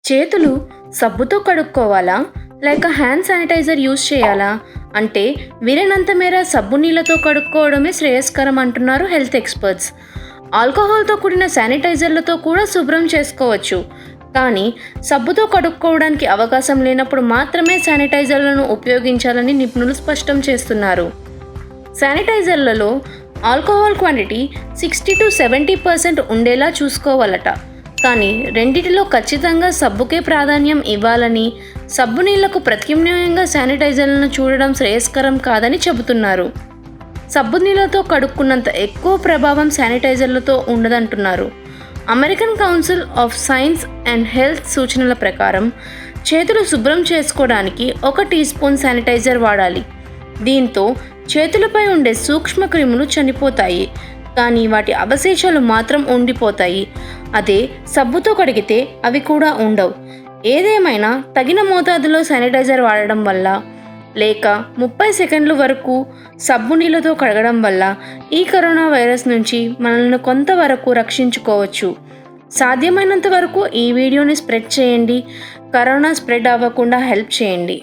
చేతులు సబ్బుతో కడుక్కోవాలా లేక హ్యాండ్ శానిటైజర్ యూజ్ చేయాలా అంటే వీలైనంత మేర సబ్బు నీళ్ళతో కడుక్కోవడమే శ్రేయస్కరం అంటున్నారు హెల్త్ ఎక్స్పర్ట్స్. ఆల్కహాల్తో కూడిన శానిటైజర్లతో కూడా శుభ్రం చేసుకోవచ్చు, కానీ సబ్బుతో కడుక్కోవడానికి అవకాశం లేనప్పుడు మాత్రమే శానిటైజర్లను ఉపయోగించాలని నిపుణులు స్పష్టం చేస్తున్నారు. శానిటైజర్లలో ఆల్కహాల్ క్వాంటిటీ 60 to 70% ఉండేలా చూసుకోవాలట. కానీ రెండిటిలో ఖచ్చితంగా సబ్బుకే ప్రాధాన్యం ఇవ్వాలని, సబ్బు నీళ్లకు ప్రత్యామ్నాయంగా శానిటైజర్లను చూడడం శ్రేయస్కరం కాదని చెబుతున్నారు. సబ్బు నీళ్లతో కడుక్కున్నంత ఎక్కువ ప్రభావం శానిటైజర్లతో ఉండదంటున్నారు. American Council of Science and Health సూచనల ప్రకారం చేతులు శుభ్రం చేసుకోవడానికి 1 టీ స్పూన్ శానిటైజర్ వాడాలి. దీంతో చేతులపై ఉండే సూక్ష్మ క్రిములు చనిపోతాయి, కానీ వాటి అవశేషాలు మాత్రం ఉండిపోతాయి. అదే సబ్బుతో కడిగితే అవి కూడా ఉండవు. ఏదేమైనా తగిన మోతాదులో శానిటైజర్ వాడడం వల్ల లేక 30 సెకండ్ల వరకు సబ్బు నీళ్ళతో కడగడం వల్ల ఈ కరోనా వైరస్ నుంచి మనల్ని కొంతవరకు రక్షించుకోవచ్చు. సాధ్యమైనంత వరకు ఈ వీడియోని స్ప్రెడ్ చేయండి. కరోనా స్ప్రెడ్ అవ్వకుండా హెల్ప్ చేయండి.